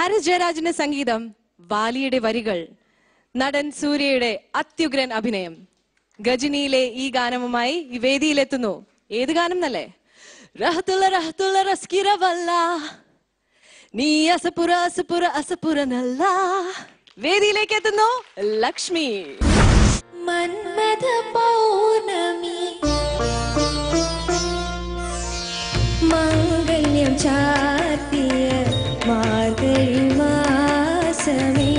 ഹാരിസ് ജയരാജിന്റെ സംഗീതം, വാലിയുടെ വരികൾ, നടൻ സൂര്യയുടെ അത്യുഗ്രൻ അഭിനയം. ഗജനിയിലെ ഈ ഗാനവുമായി ഈ വേദിയിലെത്തുന്നു. ഏത് ഗാനം എന്നല്ലേ? റഹത്തുള്ള റഹത്തുള്ള റസ്കിറവല്ല നീ അസപുര അസപുര അസപുരനല്ല. വേദിയിലേക്ക് എത്തുന്നു ലക്ഷ്മി. മന്മഥ പൗർണമി മംഗല്യം ചാർത്തിയ മാർഗഴി മാസമേ.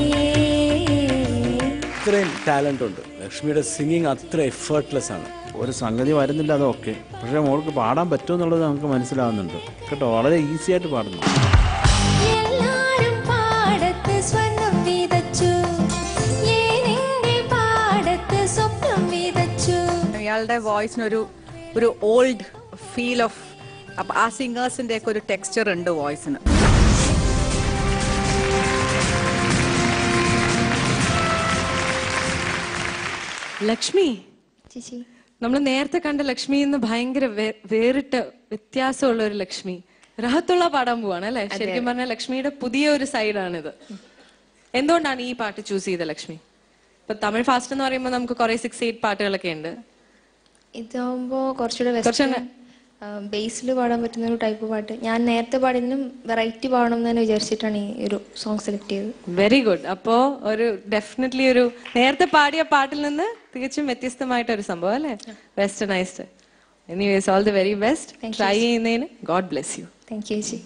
ഇത്രയും ടാലന്റ് ഉണ്ട് ലക്ഷ്മിയുടെ. സിംഗിങ് അത്ര എഫേർട്ട്ലെസ് ആണ്. ഒരു സംഗതി വരുന്നില്ല, അതൊക്കെ. പക്ഷെ മോൾക്ക് പാടാൻ പറ്റുമെന്നുള്ളത് നമുക്ക് മനസ്സിലാവുന്നുണ്ട് കേട്ടോ. വളരെ ഈസി ആയിട്ട് പാടുന്നു. എല്ലാരും പാടത്ത് സ്വന്തം വിതച്ചു, പാടത്ത് സ്വപ്നം വിതച്ചു. ഇയാളുടെ വോയിസിനൊരു ഓൾഡ് ഫീൽ ഓഫ് ആ സിംഗേഴ്സിന്റെ ഒക്കെ ഒരു ടെക്സ്ചർ ഉണ്ട് വോയിസിന്. ലക്ഷ്മി, ചേച്ചി, നമ്മൾ നേരത്തെ കണ്ട ലക്ഷ്മി എന്ന് ഭയങ്കര വേറിട്ട വ്യത്യാസമുള്ള ഒരു ലക്ഷ്മി. റഹത്തുള്ള പാടാൻ പോവാണ് അല്ലെ? ശരിക്കും പറഞ്ഞാൽ ലക്ഷ്മിയുടെ പുതിയ ഒരു സൈഡാണിത്. എന്തുകൊണ്ടാണ് ഈ പാട്ട് ചൂസ് ചെയ്തത് ലക്ഷ്മി? ഇപ്പൊ തമിഴ് ഫാസ്റ്റ് എന്ന് പറയുമ്പോൾ നമുക്ക് കുറെ 6-8 പാട്ടുകളൊക്കെ ഉണ്ട്. ഇതാവുമ്പോ കുറച്ചുകൂടെ ബേസിൽ പാടാൻ പറ്റുന്ന ഒരു ടൈപ്പ് പാട്ട്. ഞാൻ നേരത്തെ പാടിയതിനും വെറൈറ്റി പാടണം എന്ന് തന്നെ വിചാരിച്ചിട്ടാണ് ഈ ഒരു സോങ് സെലക്ട് ചെയ്തത്. Very good. അപ്പോ ഒരു ഡെഫിനറ്റ്ലി ഒരു നേരത്തെ പാടിയ പാട്ടിൽ നിന്ന് തികച്ചും വ്യത്യസ്തമായിട്ടൊരു സംഭവം അല്ലേ? Westernised. Anyways all the very best. Try ചെയ്യുന്നതിന് god bless you. Thank you ചേച്ചി.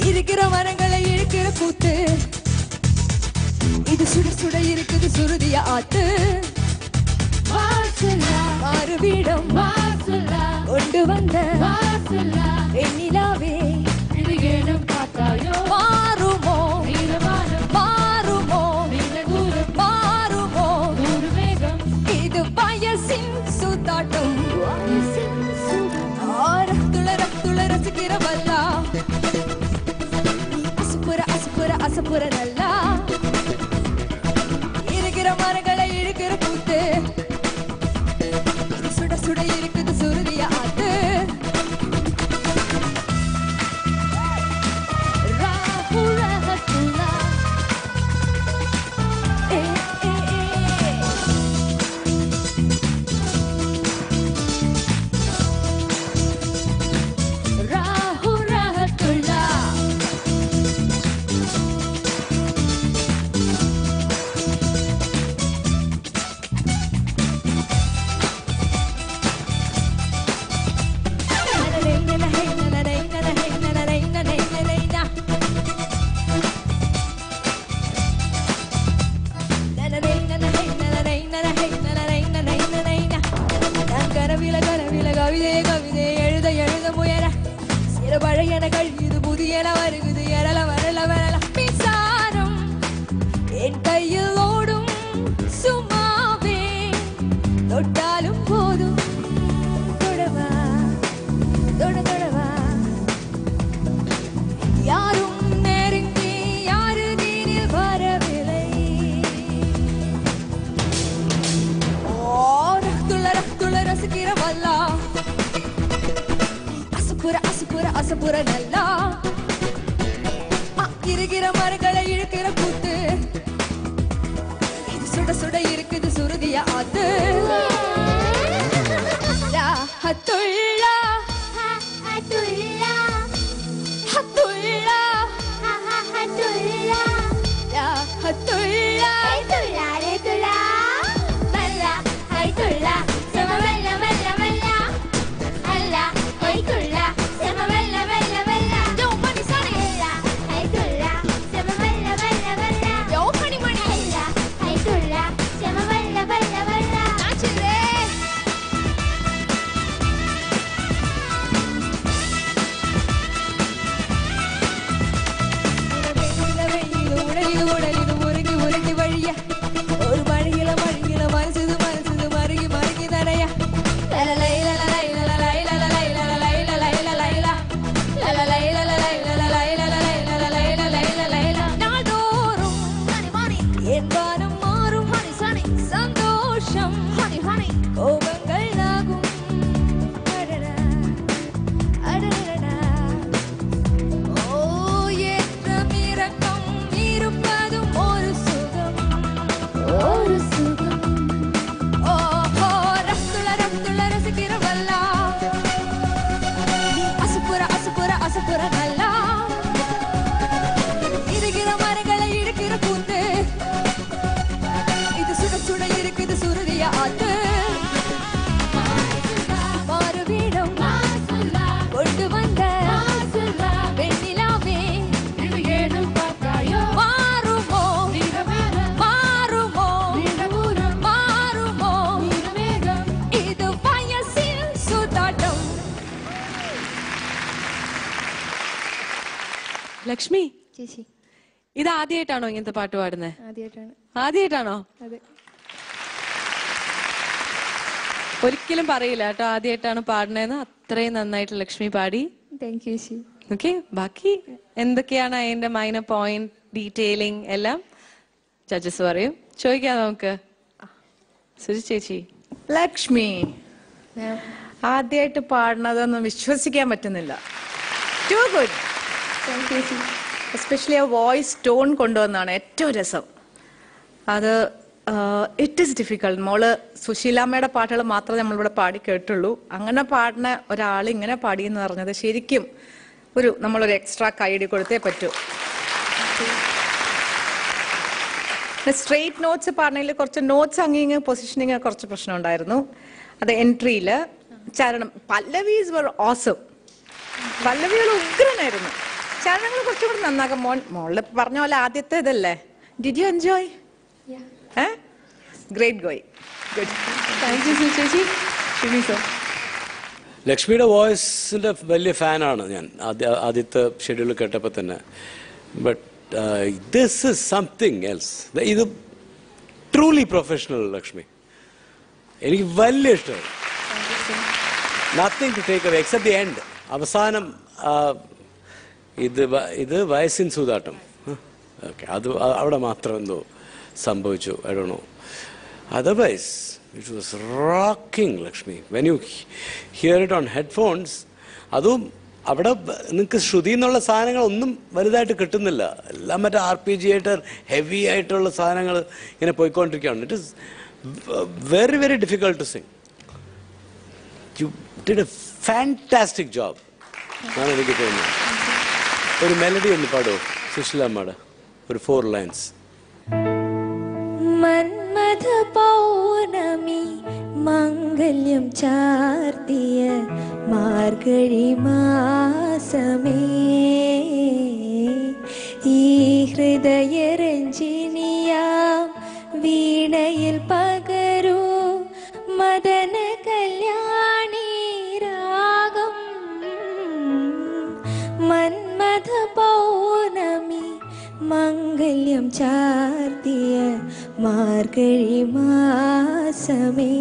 இருக்கிற மரங்களை இழுக்கிற கூத்து, இது சுட சுட இருக்குது சுருதிய ஆத்து. மாறுவீடம் கொண்டு வந்த எண்ணிலாவே பார்த்தாயோ மாறுமோ மாறுமோ மாறுமோ இது வயசின் சூதாட்டம். ரசிக்கிறவல்லா அசுப்புற அசுப்புற அசுப்புற நல்லா இருக்கிற மரங்களை இழுக்கிற கூத்து, சுட சுட இருக்குது சுருதிய ஆத்து. பழையன கழியுது புதியன வருகுது எரல வரல வரல மின்சாரம் என் கையில் ஓடும் சும்மாவே தொட்டாலும் போதும் தொடவா தொட தொடவா யாரும் நெருங்கி யாரு நீரில் வரவில்லை. ரத்துள்ள ரசிக்கிறவல்லா அசுப்புற அசுப்புற நல்லா இருக்கிற மரங்களை இழுக்கிற கூத்து, இது சுட சுட இருக்குது சுருதிய ஆத்து. ஹத்துள்ளா ஹத்துள்ளா ஹத்துள்ளா ஹத்துள்ளா ஹத்துள்ளா ஹத்துள்ளா ஹத்துள்ளா மல்லா ஹத்துள்ளா சம மல்ல மல்ல மல்ல அல்லா ஹத்துள்ளா சம അത് മാറുവീടും കൊണ്ടുവന്ന വെണ്ണിലാവേ മാറുമോ മാറുമോ മാറുമോ ഇത് വയസ്സിൽ സുതാട്ടം. ലക്ഷ്മി, ചേച്ചി ഇത് ആദ്യമായിട്ടാണോ ഇങ്ങനത്തെ പാട്ട് പാടുന്നത്? ആദ്യമായിട്ടാണ്. ആദ്യമായിട്ടാണോ? അതെ. ഒരിക്കലും പറയില്ല കേട്ടോ ആദ്യമായിട്ടാണ് പാടുന്നതെന്ന്. അത്രയും നന്നായിട്ട് ലക്ഷ്മി പാടി. താങ്ക് യു ചേച്ചി. ഓക്കെ, ബാക്കി എന്തൊക്കെയാണ് അതിന്റെ മൈനർ പോയിന്റ് ഡീറ്റെയിലിംഗ് എല്ലാം ജഡ്ജസ് പറയും. ചോദിക്കാം നമുക്ക്. സുജി ചേച്ചി. ലക്ഷ്മി മാം ആദ്യമായിട്ട് പാടുന്നതൊന്നും വിശ്വസിക്കാൻ പറ്റുന്നില്ല. Too good. താങ്ക് യു ചേച്ചി. എസ്പെഷ്യലി ആ വോയിസ് ടോൺ കൊണ്ടുവന്നാണ് ഏറ്റവും രസം. അത് ഇറ്റ് ഈസ് ഡിഫിക്കൾട്ട്. മോള് സുശീലാമ്മയുടെ പാട്ടുകൾ മാത്രമേ നമ്മളിവിടെ പാടി കേട്ടുള്ളൂ. അങ്ങനെ പാടുന്ന ഒരാൾ ഇങ്ങനെ പാടിയെന്ന് പറഞ്ഞത് ശരിക്കും നമ്മളൊരു എക്സ്ട്രാ കൈയടി കൊടുത്തേ പറ്റൂ. സ്ട്രെയിറ്റ് നോട്ട്സ് പാടുന്നതിൽ കുറച്ച് നോട്ട്സ് അങ്ങിങ് പൊസിഷനിങ് കുറച്ച് പ്രശ്നം ഉണ്ടായിരുന്നു. അത് എൻട്രിയില് ചരണം പല്ലവീസ് വർ ഓസം. പല്ലവികൾ ഉഗ്രനായിരുന്നു. ചരണങ്ങൾ കുറച്ചും കൂടി നന്നാക്കാം. മോളിൽ പറഞ്ഞ പോലെ ആദ്യത്തെ ഇതല്ലേ. Did you enjoy? ഗ്രേറ്റ് ഗോയ്. ഗുഡ്. താങ്ക് യു ചേച്ചി. ഷിമി സർ. ലക്ഷ്മിയുടെ വോയിസിൻ്റെ വലിയ ഫാനാണ് ഞാൻ ആദ്യത്തെ ഷെഡ്യൂൾ കേട്ടപ്പോൾ തന്നെ. But this is something else. ഇത് ട്രൂലി പ്രൊഫഷണൽ ലക്ഷ്മി. എനിക്ക് വലിയ ഇഷ്ടമായി. Nothing to take away except the end. അവസാനം ഇത് വയസ്സിൻ സൂതാട്ടം. ഓക്കെ, അത് അവിടെ മാത്രം എന്തോ സംഭവിച്ചു. I don't know. Otherwise it was rocking Lakshmi. When you here it on headphones, അതും അവിടെ നിങ്ങൾക്ക് ശ്രുതി എന്നുള്ള സാധനങ്ങളൊന്നും വലുതായിട്ട് കിട്ടുന്നില്ല. എല്ലാം മറ്റേ RPG ആയിട്ട് ഹെവി ആയിട്ടുള്ള സാധനങ്ങൾ ഇങ്ങനെ പോയിക്കൊണ്ടിരിക്കുകയാണ്. It is very very difficult to sing. You did a fantastic job എന്നാണ് എനിക്ക് തോന്നുന്നത്. ഒരു മെലഡി ഒന്ന് പാടുമോ സുശീലാമ്മയുടെ ഒരു 4 lines? മന്മഥ പൗർണമി മംഗല്യം ചാർത്തിയ മാർഗഴി മാസമേ ഈ ഹൃദയരഞ്ജിനിയാം വീണയിൽ പകരൂ മദന കല്യാണി രാഗം. മന്മഥ പൗർണമി മംഗല്യം ചാർത്തിയ മാർഗഴി മാസമേ.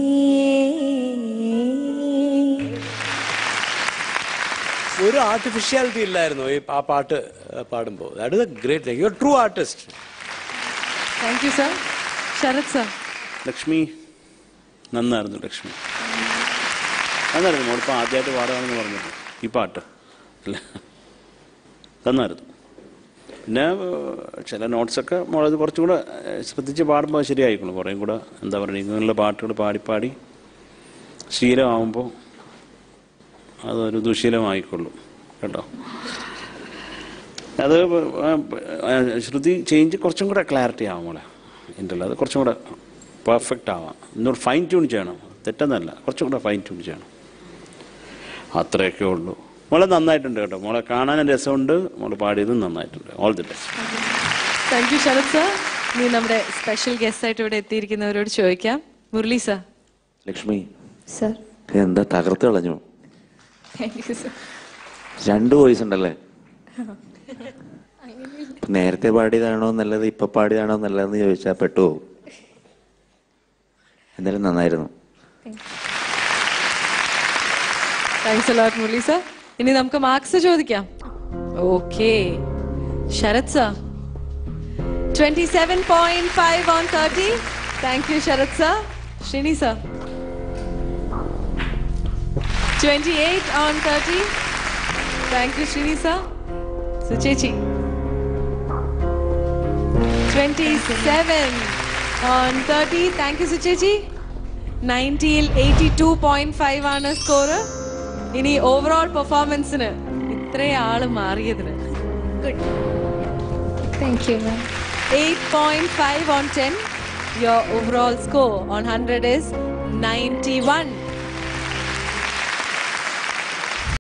ഒരു ആർട്ടിഫിഷ്യാലിറ്റി ഇല്ലായിരുന്നു ആ പാട്ട് പാടുമ്പോൾ. That is a great thing. You are true artist. Thank you sir. Sarath sir. Lakshmi നന്നായിരുന്നു. ലക്ഷ്മി നന്നായിരുന്നു. മോളിപ്പോൾ ആദ്യമായിട്ട് പാടുകയാണെന്ന് പറഞ്ഞത് ഈ പാട്ട് അല്ലേ, നന്നായിരുന്നു. പിന്നെ ചില നോട്ട്സൊക്കെ മോളത് കുറച്ചും കൂടെ ശ്രദ്ധിച്ച് പാടുമ്പോൾ ശരിയായിക്കോളും. കുറേയും കൂടെ എന്താ പറയുക, ഇങ്ങനെയുള്ള പാട്ടുകൾ പാടി ശീലമാകുമ്പോൾ അതൊരു ദുശീലമായിക്കൊള്ളും കേട്ടോ. അത് ശ്രുതി ചേഞ്ച് കുറച്ചും കൂടെ ക്ലാരിറ്റി ആവും മോളെ. എൻ്റെ അത് കുറച്ചും കൂടെ പെർഫെക്റ്റ് ആവാം. ഇന്നൊരു ഫൈൻ ട്യൂൺ ചെയ്യണം. തെറ്റെന്നല്ല, കുറച്ചും കൂടെ ഫൈൻ ട്യൂൺ ചെയ്യണം. അത്രയൊക്കെ ഉള്ളൂ. മോളെ നന്നായിട്ടുണ്ട് കേട്ടോ. മോളെ കാണാൻ രസമുണ്ട്. മോളെ പാടിയതും നന്നായിട്ടുണ്ട്. All the best. Thank you Sarath sir. ഇനി നമ്മുടെ സ്പെഷ്യൽ ഗസ്റ്റ് ആയിട്ട് ഇവിടെ എത്തിയിരിക്കുന്നവരോട് ചോദിക്കാം. മുരളി സർ. ലക്ഷ്മി സർ. എന്താ തകർത്ത് കളഞ്ഞു. Thank you sir. 2 വോയിസ് ഉണ്ടല്ലേ. നേരത്തെ പാടിയതാണോ നല്ലത് ഇപ്പൊ പാടിയതാണോ നല്ലതെന്ന് ചോദിച്ചാൽ പെട്ടുപോകും. എന്തായാലും നന്നായിരുന്നു. Thanks a lot Murali sir. ഇനി നമുക്ക് മാർക്സ് ചോദിക്കാം. Okay, Sharath sir 27.5 on 30. Thank you Sarath sir. Srini sir 28 on 30. Thank you Srini sir. സുചേച്ചി 27 on 30. താങ്ക് യു സുചേച്ചി. 90ൽ 82.5 ആണ് സ്കോർ. ഇനി ഓവറോൾ പെർഫോമൻസിന് ഇത്രയും ആള് മാറിയതിന് good. Thank you ma'am. 8.5 on 10. Your overall score on 100 is 91.